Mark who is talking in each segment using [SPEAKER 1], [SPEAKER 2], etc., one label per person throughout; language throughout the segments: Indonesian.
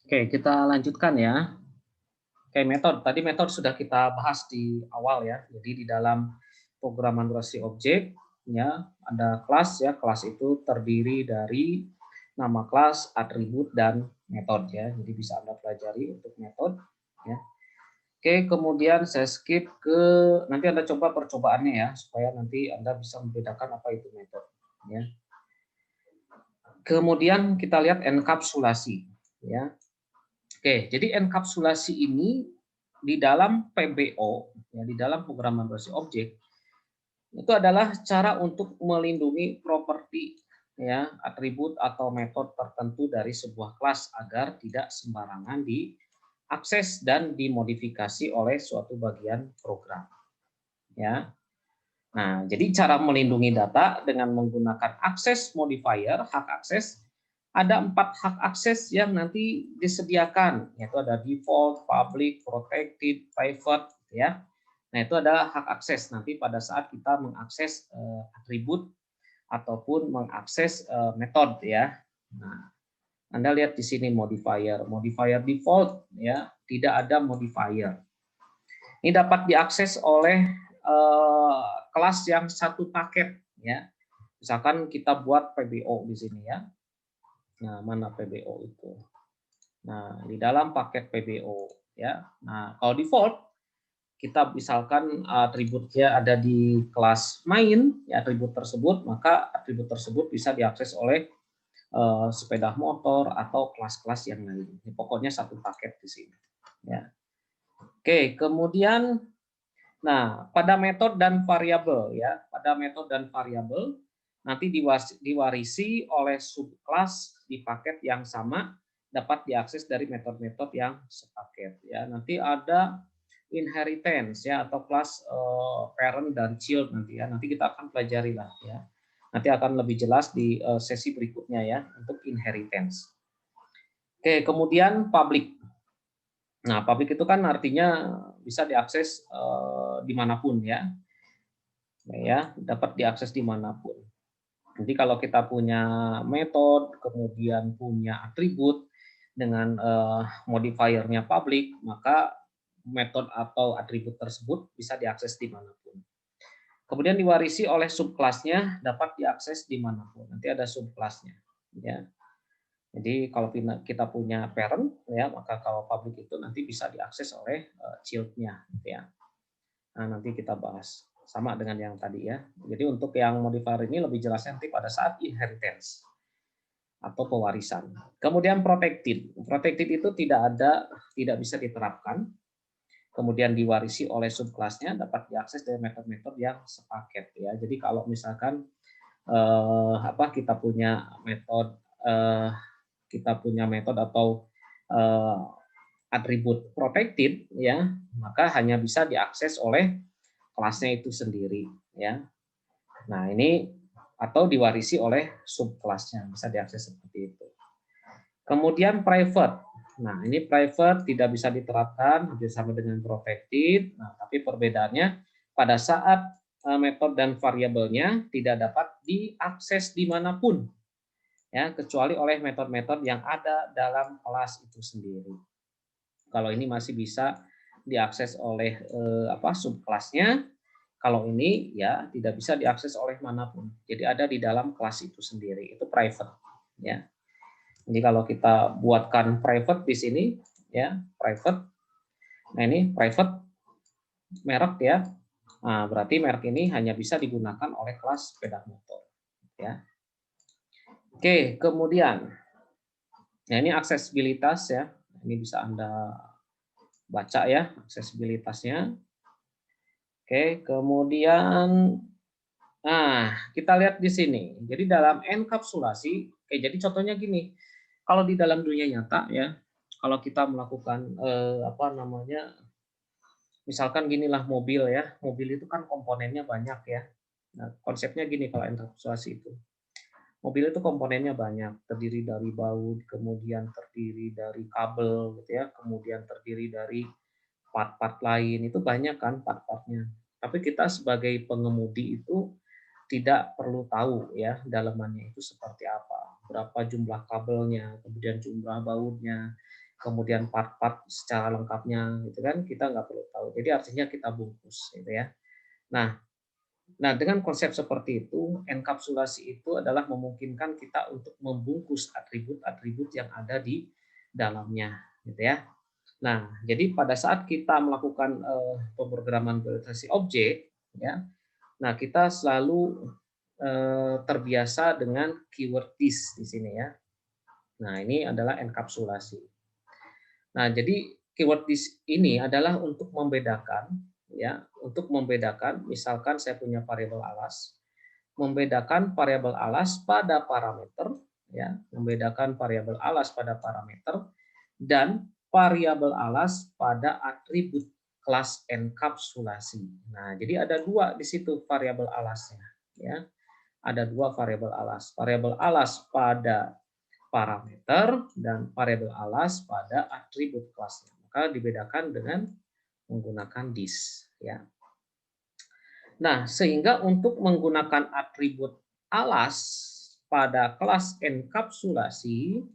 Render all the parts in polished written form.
[SPEAKER 1] Oke, kita lanjutkan ya. Oke, metode. Tadi metode sudah kita bahas di awal ya. Jadi di dalam programasi objek ya ada kelas ya. Kelas itu terdiri dari nama kelas, atribut dan metode ya. Jadi bisa Anda pelajari untuk metode ya. Oke, kemudian saya skip ke nanti Anda coba percobaannya ya supaya nanti Anda bisa membedakan apa itu metode ya. Kemudian kita lihat enkapsulasi ya. Oke, jadi enkapsulasi ini di dalam PBO, ya, di dalam programasi objek, itu adalah cara untuk melindungi properti, ya, atribut atau metode tertentu dari sebuah kelas agar tidak sembarangan diakses dan dimodifikasi oleh suatu bagian program. Ya. Nah, jadi cara melindungi data dengan menggunakan akses modifier, hak akses, ada 4 hak akses yang nanti disediakan, yaitu ada default, public, protected, private, ya. Nah, itu adalah hak akses nanti pada saat kita mengakses atribut ataupun mengakses metode ya. Nah, Anda lihat di sini modifier, modifier default ya, tidak ada modifier. Ini dapat diakses oleh kelas yang satu paket ya. Misalkan kita buat PBO di sini ya. Nah, mana PBO itu? Nah, di dalam paket PBO ya. Nah, kalau default kita misalkan atributnya ada di kelas main, ya atribut tersebut, maka atribut tersebut bisa diakses oleh sepeda motor atau kelas-kelas yang lain. Pokoknya satu paket di sini. Ya. Oke, kemudian nah, pada metode dan variabel ya, pada metode dan variabel nanti diwarisi oleh subclass di paket yang sama dapat diakses dari metode-metode yang sepaket ya. Nanti ada inheritance ya atau kelas parent dan child nanti ya. Nanti kita akan pelajari lah ya. Nanti akan lebih jelas di sesi berikutnya ya untuk inheritance. Oke, kemudian public. Nah, public itu kan artinya bisa diakses dimanapun ya, dapat diakses dimanapun. Jadi kalau kita punya metode, kemudian punya atribut dengan modifiernya public, maka metode atau atribut tersebut bisa diakses dimanapun. Kemudian diwarisi oleh subclassnya dapat diakses dimanapun. Nanti ada subclassnya. Ya. Jadi kalau kita punya parent, ya maka kalau public itu nanti bisa diakses oleh child-nya, gitu ya. Nah, nanti kita bahas sama dengan yang tadi ya. Jadi untuk yang modifier ini lebih jelasnya nanti pada saat inheritance atau pewarisan. Kemudian protected. Protected itu tidak bisa diterapkan. Kemudian diwarisi oleh subclassnya dapat diakses dari metode-metode yang sepaket ya. Jadi kalau misalkan kita punya metode atau atribut protected ya, maka hanya bisa diakses oleh kelasnya itu sendiri ya. Nah, ini atau diwarisi oleh subkelasnya, bisa diakses seperti itu. Kemudian private. Nah, ini private tidak bisa diterapkan hampir sama dengan protected. Nah, tapi perbedaannya pada saat metode dan variabelnya tidak dapat diakses dimanapun ya, kecuali oleh metode-metode yang ada dalam kelas itu sendiri. Kalau ini masih bisa diakses oleh subkelasnya, kalau ini ya tidak bisa diakses oleh manapun. Jadi ada di dalam kelas itu sendiri. Itu private ya. Jadi kalau kita buatkan private di sini ya, private. Nah, ini private merek ya. Nah, berarti merek ini hanya bisa digunakan oleh kelas sepeda motor ya. Oke, kemudian nah ini aksesibilitas ya. Ini bisa Anda baca ya aksesibilitasnya. Oke, kemudian kita lihat di sini. Jadi dalam enkapsulasi, jadi contohnya gini. Kalau di dalam dunia nyata ya, kalau kita melakukan misalkan ginilah mobil ya. Mobil itu kan komponennya banyak ya. Nah, konsepnya gini kalau enkapsulasi itu. Mobil itu komponennya banyak, terdiri dari baut, kemudian terdiri dari kabel gitu ya, kemudian terdiri dari part-part lain, itu banyak kan part-partnya. Tapi kita sebagai pengemudi itu tidak perlu tahu ya dalamannya itu seperti apa, berapa jumlah kabelnya, kemudian jumlah bautnya, kemudian part-part secara lengkapnya, gitu kan, kita nggak perlu tahu. Jadi artinya kita bungkus, gitu ya. Nah, dengan konsep seperti itu, enkapsulasi itu adalah memungkinkan kita untuk membungkus atribut-atribut yang ada di dalamnya, gitu ya. Nah, jadi pada saat kita melakukan pemrograman verifikasi objek, ya, nah kita selalu terbiasa dengan keyword this di sini ya. Nah, ini adalah enkapsulasi. Nah, jadi keyword this ini adalah untuk membedakan ya, untuk membedakan misalkan saya punya variabel alas, membedakan variabel alas pada parameter ya, membedakan variabel alas pada parameter dan variabel alas pada atribut kelas enkapsulasi. Nah, jadi ada dua di situ variabel alasnya ya. Ada dua variabel alas. Variabel alas pada parameter dan variabel alas pada atribut kelasnya. Maka dibedakan dengan menggunakan this ya. Nah, sehingga untuk menggunakan atribut alas pada kelas enkapsulasi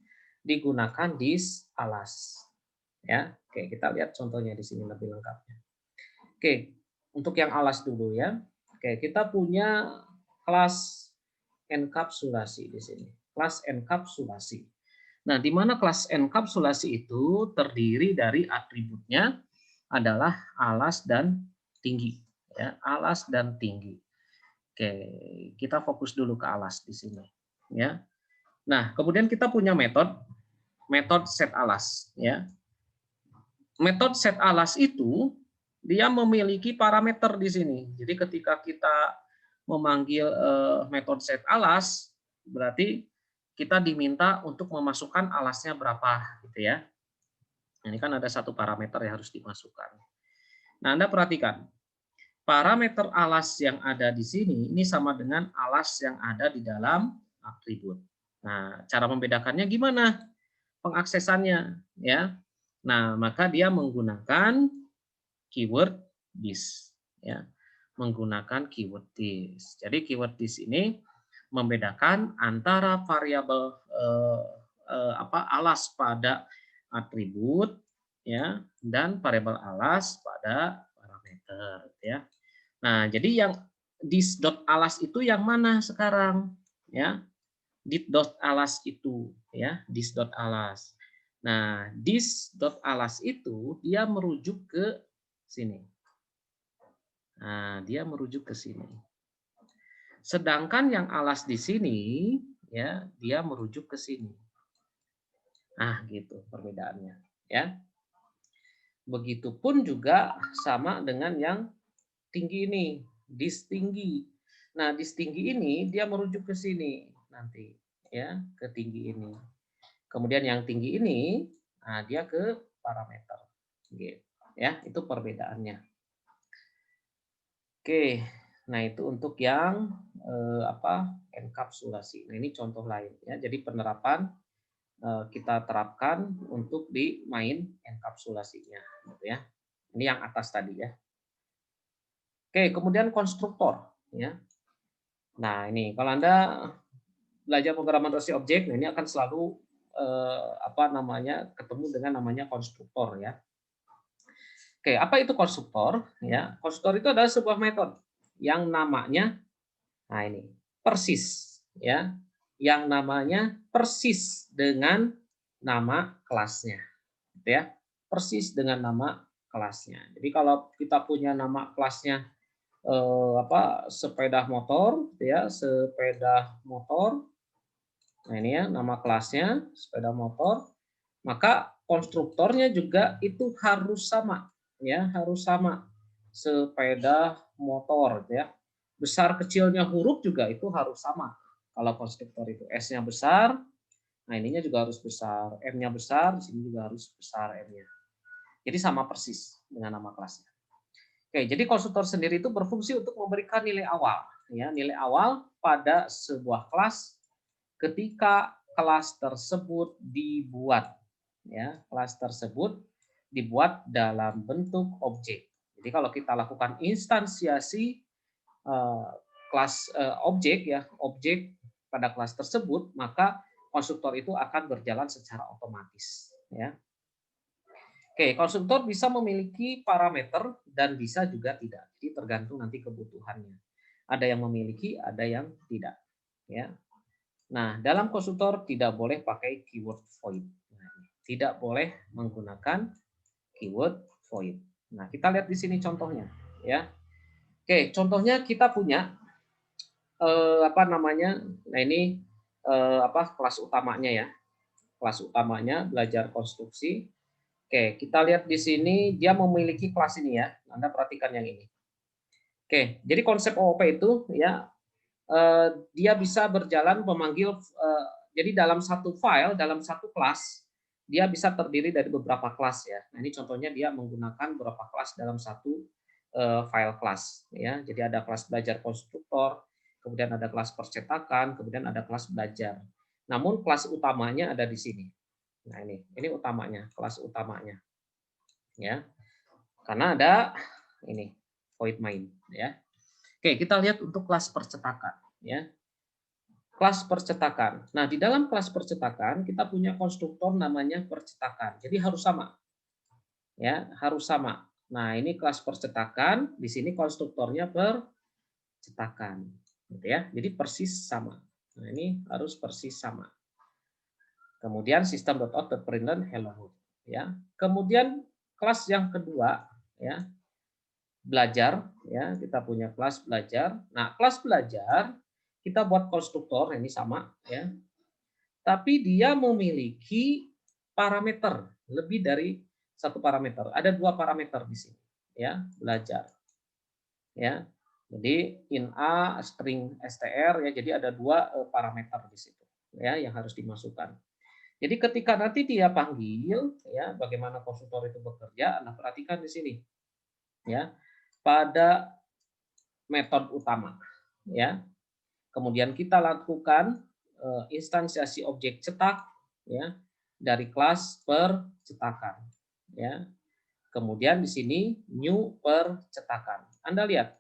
[SPEAKER 1] digunakan this alas. Ya, oke, kita lihat contohnya di sini lebih lengkapnya. Oke, untuk yang alas dulu ya. Oke, kita punya kelas enkapsulasi di sini. Kelas enkapsulasi. Nah, di mana kelas enkapsulasi itu terdiri dari atributnya adalah alas dan tinggi. Ya, alas dan tinggi. Oke, kita fokus dulu ke alas di sini. Ya. Nah, kemudian kita punya metode set alas. Ya. Metode set alas itu dia memiliki parameter di sini. Jadi ketika kita memanggil metode set alas, berarti kita diminta untuk memasukkan alasnya berapa, gitu ya. Ini kan ada satu parameter yang harus dimasukkan. Nah, Anda perhatikan, parameter alas yang ada di sini ini sama dengan alas yang ada di dalam atribut. Nah, cara membedakannya gimana? Pengaksesannya, ya. Nah, maka dia menggunakan keyword this, ya. Menggunakan keyword this. Jadi keyword this ini membedakan antara variabel alas pada atribut ya dan variabel alas pada parameter ya. Nah, jadi yang this.alas itu yang mana sekarang ya? This.alas itu ya, this.alas. Nah, this.alas itu dia merujuk ke sini. Nah, dia merujuk ke sini. Sedangkan yang alas di sini ya, dia merujuk ke sini. Nah, gitu perbedaannya ya. Begitupun juga sama dengan yang tinggi ini, dis tinggi. Nah, dis tinggi ini dia merujuk ke sini nanti ya, ke tinggi ini. Kemudian yang tinggi ini nah dia ke parameter. Gitu. Ya, itu perbedaannya. Oke. Nah, itu untuk yang enkapsulasi. Nah, ini contoh lain ya. Jadi penerapan kita terapkan untuk di main enkapsulasinya gitu ya. Ini yang atas tadi ya. Oke, kemudian konstruktor ya. Nah, ini kalau Anda belajar pemrograman orientasi objek, nah ini akan selalu ketemu dengan namanya konstruktor ya. Oke, apa itu konstruktor? Ya, konstruktor itu adalah sebuah metode yang namanya, nah ini persis, ya, yang namanya persis dengan nama kelasnya, gitu ya, persis dengan nama kelasnya. Jadi kalau kita punya nama kelasnya sepeda motor, gitu ya, sepeda motor. Nah ini ya nama kelasnya sepeda motor. Maka konstruktornya juga itu harus sama, ya harus sama sepeda motor ya. Besar kecilnya huruf juga itu harus sama. Kalau konstruktor itu S-nya besar, nah ininya juga harus besar, M-nya besar, di sini juga harus besar M-nya. Jadi sama persis dengan nama kelasnya. Oke, jadi konstruktor sendiri itu berfungsi untuk memberikan nilai awal, ya nilai awal pada sebuah kelas ketika kelas tersebut dibuat, ya kelas tersebut dibuat dalam bentuk objek. Jadi kalau kita lakukan instansiasi kelas objek ya, objek pada kelas tersebut, maka konstruktor itu akan berjalan secara otomatis ya. Oke, konstruktor bisa memiliki parameter dan bisa juga tidak. Jadi tergantung nanti kebutuhannya. Ada yang memiliki, ada yang tidak. Ya. Nah, dalam konstruktor tidak boleh pakai keyword void. Tidak boleh menggunakan keyword void. Nah, kita lihat di sini contohnya. Ya. Oke, contohnya kita punya apa namanya? Nah, ini kelas utamanya ya. Kelas utamanya belajar konstruksi. Oke, kita lihat di sini dia memiliki kelas ini ya. Anda perhatikan yang ini. Oke, jadi konsep OOP itu ya dia bisa berjalan memanggil jadi dalam satu file, dalam satu kelas dia bisa terdiri dari beberapa kelas ya. Nah, ini contohnya dia menggunakan beberapa kelas dalam satu file kelas ya. Jadi ada kelas belajar konstruktor, kemudian ada kelas percetakan, kemudian ada kelas belajar. Namun kelas utamanya ada di sini. Nah, ini utamanya, kelas utamanya. Ya. Karena ada ini void main ya. Oke, kita lihat untuk kelas percetakan ya. Kelas percetakan. Nah, di dalam kelas percetakan kita punya konstruktor namanya percetakan. Jadi harus sama. Ya, harus sama. Nah, ini kelas percetakan, di sini konstruktornya percetakan. Gitu ya. Jadi persis sama. Nah, ini harus persis sama. Kemudian system.out.println hello world ya. Kemudian kelas yang kedua ya, belajar ya, kita punya kelas belajar. Nah, kelas belajar kita buat konstruktor ini sama ya. Tapi dia memiliki parameter lebih dari satu parameter. Ada dua parameter di sini ya, belajar. Ya. Jadi in A string str ya, jadi ada dua parameter di situ ya yang harus dimasukkan. Jadi ketika nanti dia panggil ya bagaimana konstruktor itu bekerja, Anda perhatikan di sini. Ya. Pada metode utama ya. Kemudian kita lakukan instansiasi objek cetak ya dari kelas percetakan ya. Kemudian di sini new percetakan. Anda lihat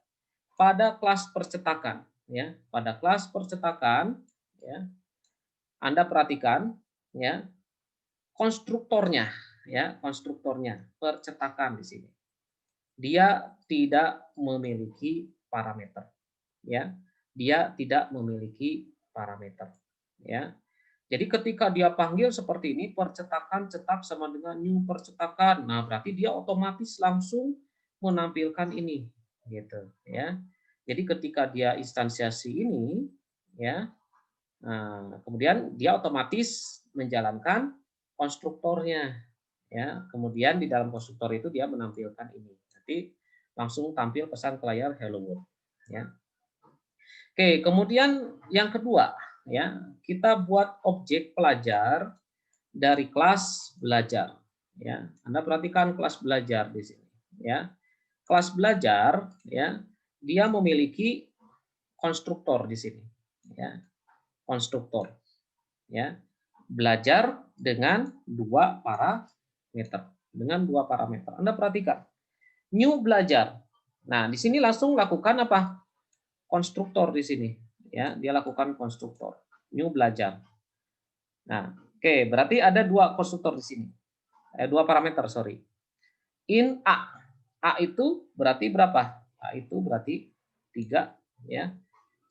[SPEAKER 1] pada kelas percetakan ya, pada kelas percetakan ya. Anda perhatikan ya konstruktornya ya, konstruktornya percetakan di sini. Dia tidak memiliki parameter ya. Dia tidak memiliki parameter ya. Jadi ketika dia panggil seperti ini percetakan cetak sama dengan new percetakan. Nah, berarti dia otomatis langsung menampilkan ini gitu ya. Jadi ketika dia instansiasi ini ya, nah, kemudian dia otomatis menjalankan konstruktornya ya. Kemudian di dalam konstruktor itu dia menampilkan ini. Nanti langsung tampil pesan ke layar hello world ya. Oke, kemudian yang kedua ya, kita buat objek pelajar dari kelas belajar ya. Anda perhatikan kelas belajar di sini ya. Kelas belajar ya, dia memiliki konstruktor di sini ya. Konstruktor ya. Belajar dengan dua parameter. Dengan dua parameter. Anda perhatikan. New belajar. Nah, di sini langsung lakukan apa? Konstruktor di sini ya, dia lakukan konstruktor new belajar. Nah, oke, berarti ada dua konstruktor di sini, dua parameter, sorry. In A itu berarti berapa? A itu berarti 3 ya.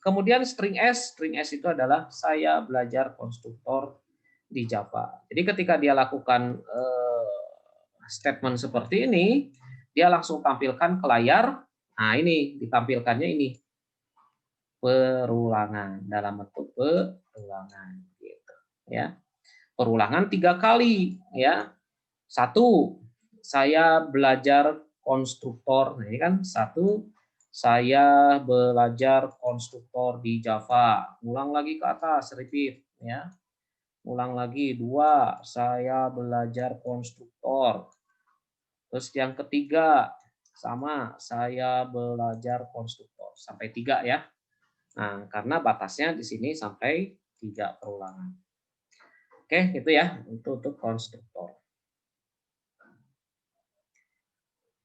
[SPEAKER 1] Kemudian string S itu adalah saya belajar konstruktor di Java. Jadi ketika dia lakukan statement seperti ini, dia langsung tampilkan ke layar. Nah, ini ditampilkannya ini perulangan dalam bentuk perulangan gitu ya. Perulangan 3 kali ya. 1 saya belajar konstruktor. Nah, ini kan 1 saya belajar konstruktor di Java. Ulang lagi ke atas, repeat ya. Ulang lagi 2 saya belajar konstruktor. Terus yang ketiga sama saya belajar konstruktor sampai 3 ya. Nah, karena batasnya di sini sampai 3 perulangan. Oke, itu ya untuk konstruktor.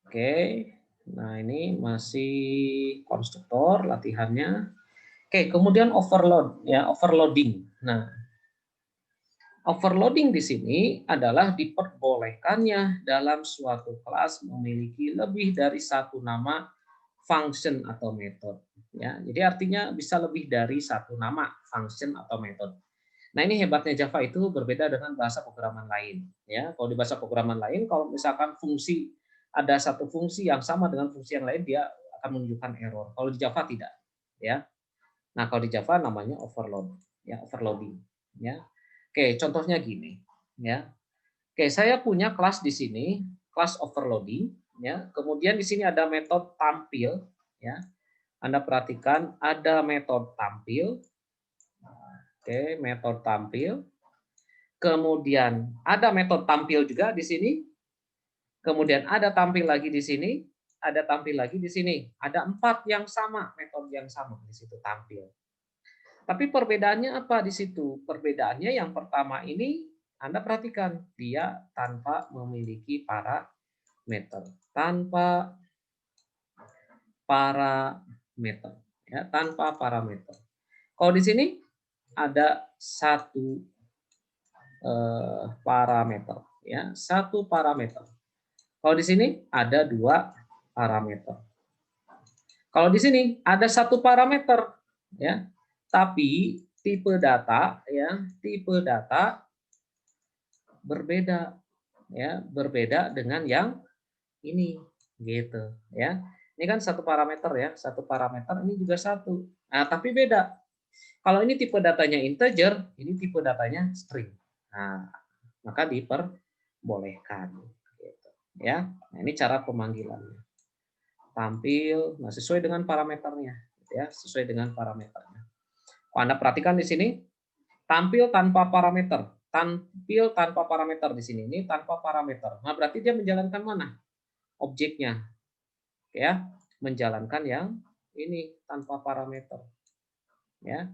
[SPEAKER 1] Oke, nah ini masih konstruktor latihannya. Oke, kemudian overload ya, overloading. Nah, Overloading di sini adalah diperbolehkannya dalam suatu kelas memiliki lebih dari satu nama function atau metode. Ya, jadi artinya bisa lebih dari satu nama function atau metode. Nah, ini hebatnya Java itu berbeda dengan bahasa pemrograman lain. Ya, kalau di bahasa pemrograman lain, kalau misalkan fungsi ada satu fungsi yang sama dengan fungsi yang lain, dia akan menunjukkan error. Kalau di Java tidak. Ya, nah kalau di Java namanya overload. Ya, overloading. Ya, oke, contohnya gini. Ya, oke, saya punya kelas di sini, kelas overloading. Ya, kemudian di sini ada metode tampil. Ya, Anda perhatikan ada metode tampil. Oke, metode tampil. Kemudian ada metode tampil juga di sini. Kemudian ada tampil lagi di sini, ada tampil lagi di sini. Ada 4 yang sama, metode yang sama di situ tampil. Tapi perbedaannya apa di situ? Perbedaannya yang pertama ini Anda perhatikan, dia tanpa memiliki parameter. Tanpa parameter, ya, tanpa parameter. Kalau di sini ada satu parameter, ya, satu parameter. Kalau di sini ada 2 parameter. Kalau di sini ada 1 parameter, ya. Tapi tipe data, ya, tipe data berbeda, ya, berbeda dengan yang ini, gitu, ya. Ini kan 1 parameter ya, 1 parameter, ini juga 1. Nah, tapi beda. Kalau ini tipe datanya integer, ini tipe datanya string. Nah, maka diperbolehkan, gitu, ya. Nah, ini cara pemanggilannya. Tampil, nah sesuai dengan parameternya, gitu ya, sesuai dengan parameternya. Oh, Anda perhatikan di sini, tampil tanpa parameter, tampil tanpa parameter di sini, ini tanpa parameter. Nah, berarti dia menjalankan mana? Objeknya, ya, menjalankan yang ini tanpa parameter, ya.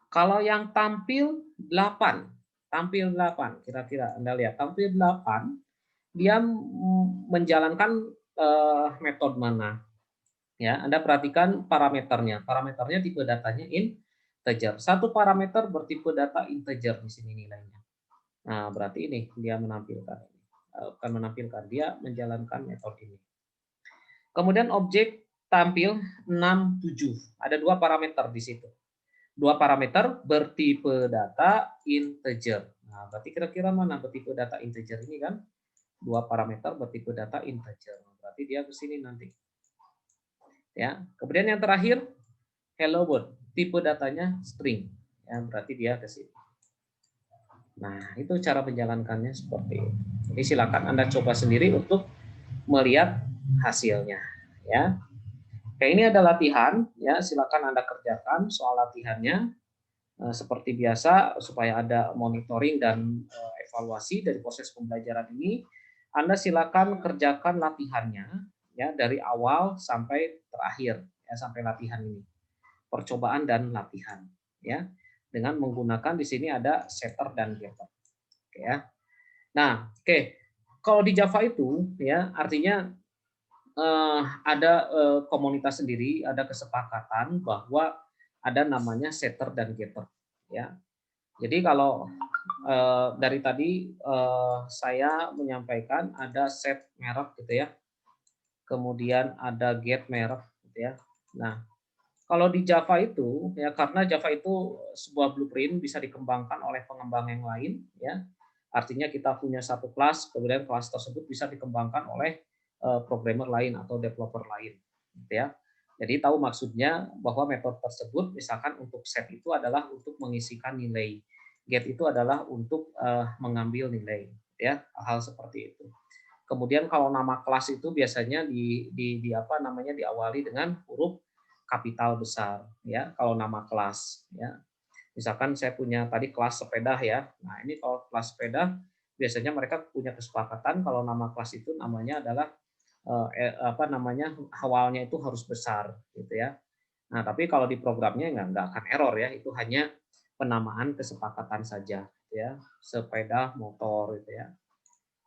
[SPEAKER 1] Kalau yang tampil 8, kira-kira Anda lihat, tampil 8, dia menjalankan metode mana? Ya, Anda perhatikan parameternya. Parameternya tipe datanya integer. Satu parameter bertipe data integer di sini nilainya. Nah, berarti ini dia menampilkan ini. Bukan menampilkan, dia menjalankan metode ini. Kemudian objek tampil 6, 7. Ada 2 parameter di situ. 2 parameter bertipe data integer. Nah, berarti kira-kira mana bertipe data integer ini kan? 2 parameter bertipe data integer. Berarti dia ke sini nanti. Ya. Kemudian yang terakhir hello world, tipe datanya string. Ya, berarti dia ke sini. Nah, itu cara menjalankannya seperti itu. Jadi silakan Anda coba sendiri untuk melihat hasilnya, ya. Oke, ini ada latihan, ya. Silakan Anda kerjakan soal latihannya seperti biasa supaya ada monitoring dan evaluasi dari proses pembelajaran ini. Anda silakan kerjakan latihannya, ya, dari awal sampai terakhir, ya, sampai latihan ini. Percobaan dan latihan, ya, dengan menggunakan di sini ada setter dan getter, oke, ya. Nah, oke, kalau di Java itu, ya, artinya ada komunitas sendiri, ada kesepakatan bahwa ada namanya setter dan getter, ya. Jadi kalau dari tadi saya menyampaikan ada set merek gitu ya, kemudian ada get merek gitu ya. Nah, kalau di Java itu, ya, karena Java itu sebuah blueprint bisa dikembangkan oleh pengembang yang lain, ya. Artinya kita punya satu kelas, kemudian kelas tersebut bisa dikembangkan oleh programmer lain atau developer lain, gitu ya. Jadi tahu maksudnya bahwa metode tersebut misalkan untuk set itu adalah untuk mengisikan nilai, get itu adalah untuk mengambil nilai, ya, hal seperti itu. Kemudian kalau nama kelas itu biasanya di apa namanya diawali dengan huruf kapital besar, ya, kalau nama kelas, ya. Misalkan saya punya tadi kelas sepeda ya. Nah, ini kalau kelas sepeda biasanya mereka punya kesepakatan kalau nama kelas itu namanya adalah apa namanya awalnya itu harus besar gitu ya. Nah, tapi kalau di programnya nggak akan error ya, itu hanya penamaan kesepakatan saja gitu ya. Sepeda motor gitu ya.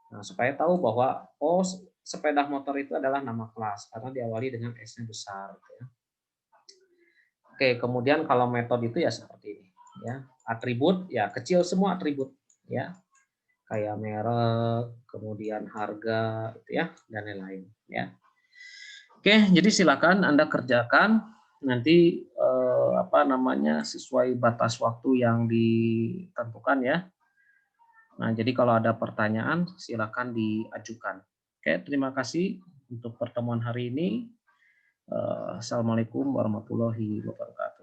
[SPEAKER 1] Nah, supaya tahu bahwa oh sepeda motor itu adalah nama kelas karena diawali dengan S-nya besar gitu ya. Oke, kemudian kalau metode itu ya seperti ini, ya. Atribut ya kecil semua atribut, ya, kayak merek, kemudian harga, gitu ya, dan lain-lain, ya. Oke, jadi silakan Anda kerjakan nanti sesuai batas waktu yang ditentukan ya. Nah, jadi kalau ada pertanyaan silakan diajukan. Oke, terima kasih untuk pertemuan hari ini. Assalamualaikum warahmatullahi wabarakatuh.